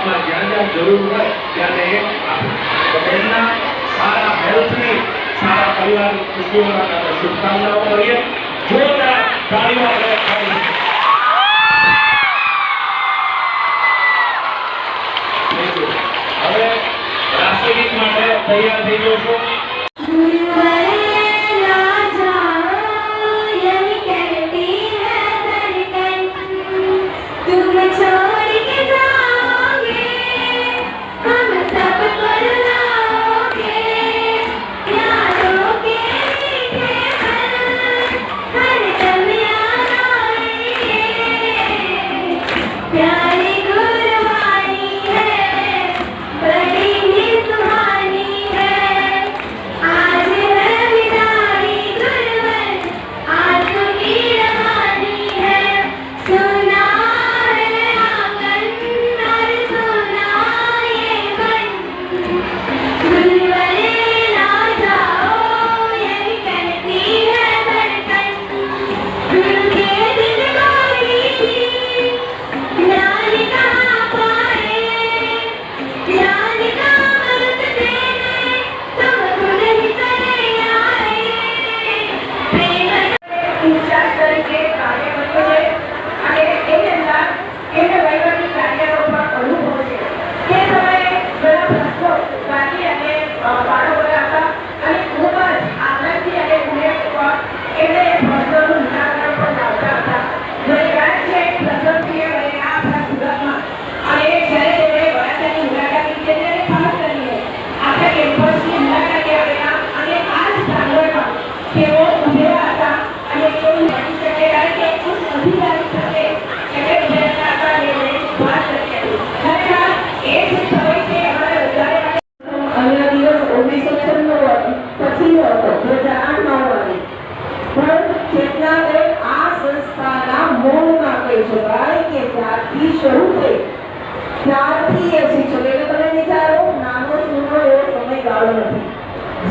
જીવનમાં જ્યાં જ્યાં જરૂર હોય ત્યાં એક એમના સારા હેલ્થની સારા પરિવારની ખુશીઓ માટે શુભકામનાઓ કરીએ. જોરદાર તાળીઓ આપણે હવે રાષ્ટ્રગીત માટે તૈયાર થઈ ગયો છો.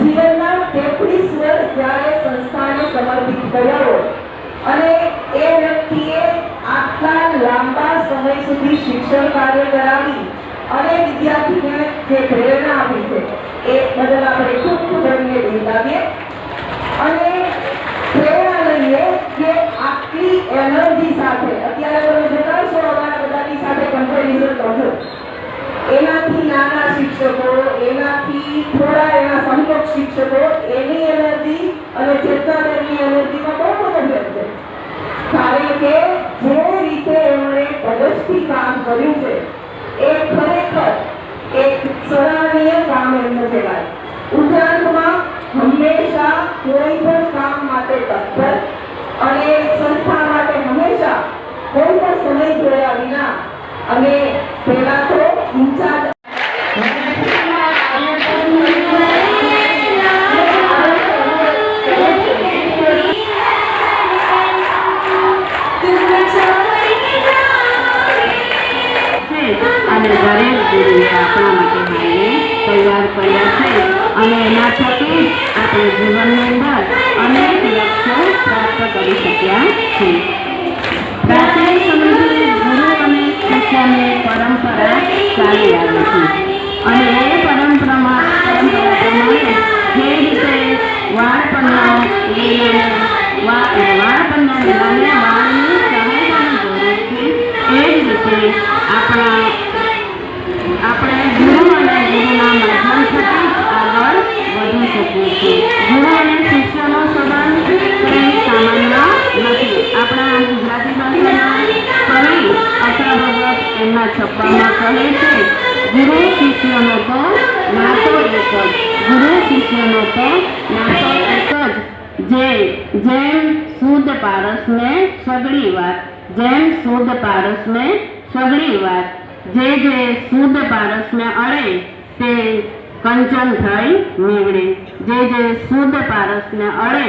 જીવનમાં 33 વર્ષ જ્યારે સંસ્થાને સમર્પિત કર્યો અને એ વ્યક્તિએ આટલા લાંબા સમય સુધી શિક્ષણ કાર્ય કરાવી અને વિદ્યાર્થીઓને જે પ્રેરણા આપી છે એ બદલ આપણે ખૂબ ખૂબ એમને બિરદાવીએ અને પ્રેરણા લઈએ કે આટલી એનર્જી સાથે અત્યારે તમે જોતા છો અમારા બધાની સાથે કમ્પેરિઝન કરજો. એનાથી નાના શિક્ષકો, એનાથી થોડા એના સમકક્ષ શિક્ષકો, એની એનર્જી અને ચેતનાની એનર્જીમાં બહુ બધો ફેર છે. કારણ કે જે રીતે એમણે પ્રદર્શથી કામ કર્યું છે એ ખરેખર એક સરાહનીય કામ એમનું કહેવાય. ઉપરાંતમાં હંમેશા કોઈ પણ કામ માટે તત્પર અને સંસ્થા માટે હંમેશા કોઈ પણ સમય જોયા વિના અને પહેલા તો ઇન્ચાર્જ અને દરેક ગુરુએ આપણા માટે ભાઈને તૈયાર કર્યા છે અને એના થકી આપણે જીવનની અંદર અનેક લક્ષ્યો પ્રાપ્ત કરી શક્યા છે. પ્રાચીન સમયથી ગુરુ અને શિષ્યની પરંપરા ચાલી આવી છે અને એ પરંપરા પ્રમાણે જે રીતે વાળપણના વાળની સહાયતાની જરૂર છે એ જ રીતે આપણે ગુરુ અને ગુરુના માધ્યમ થકી આગળ વધી શકીએ છીએ. ગુરુ અને શિષ્યનો સંબંધ પ્રેમ સામાન્ય નથી. આપણા ગુજરાતી ભાષાના કવિ અક્ષર ભગવત એમના છપ્પામાં કહે છે, ગુરુ શિષ્યનો તો નાતો એક જ, ગુરુ શિષ્યનો તો નાતો એક જ, જેમ શુદ્ધ પારસને સગડી વાત, જેમ શુદ્ધ પારસને સગડી વાત, જે શુદ્ધ પારસને અડે તે કંચન થઈ નીવડે, જે શુદ્ધ પારસને અડે.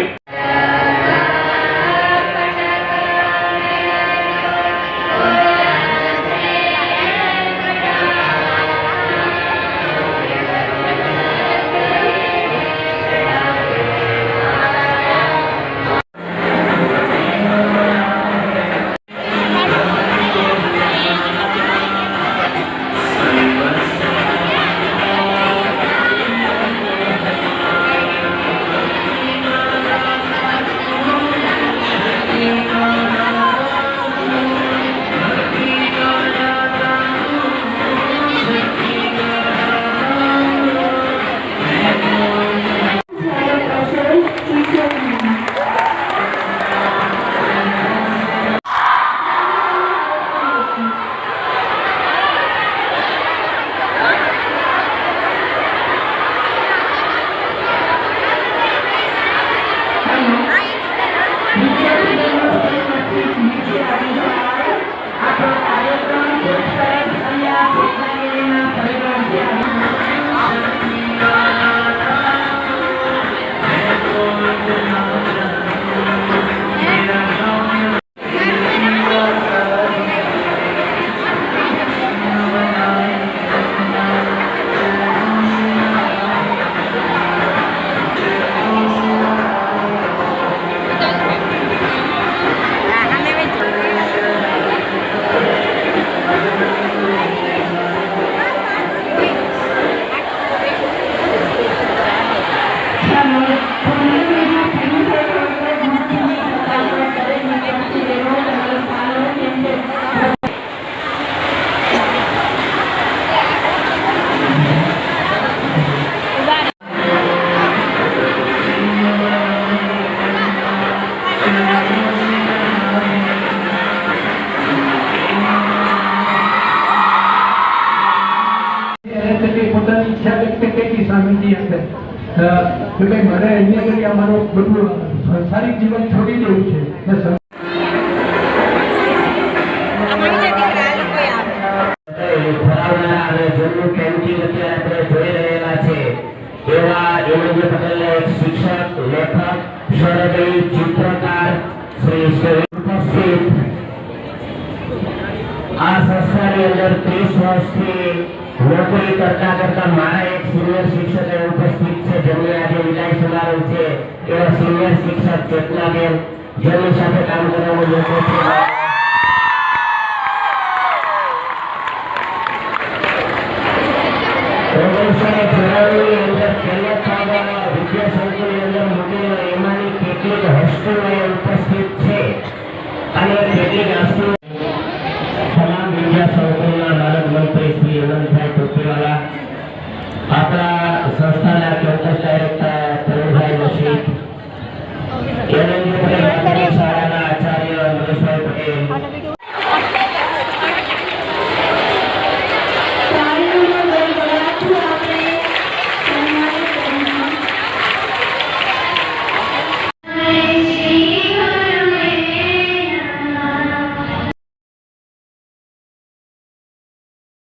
ટુર્નામેન્ટની અંદર કે ભાઈ મારે અહીંયા આગળ અમારું બધું સંસારિક જીવન છોડી દેવું છે ફરાવનારા અને જેમનું પેન્ટિંગ અત્યારે આપણે જોઈ રહેલા છે એવા એમજી પટેલના એક શિક્ષક લેખક સૌરભી ચિત્રકાર શ્રી ઉપસ્થિત આ સંસ્થાની અંદર 30 વર્ષથી નોકરી કરતા મારા એક સિનિયર શિક્ષક ઉપસ્થિત છે જેમને આજે વિદાય સમારોહ છે એવા સિનિયર શિક્ષક ચેતનાબેન જેમની સાથે કામ કરવાનું લોકો છે ઉપસ્થિત છે અને કેટલીક હસ્તીઓ તમામ વિદ્યા સંકુલના માનદ મંત્રી શ્રી અનંતભાઈ ટોપીવાલા આપણા સંસ્થાના કેમ્પસ ડાયરેક્ટર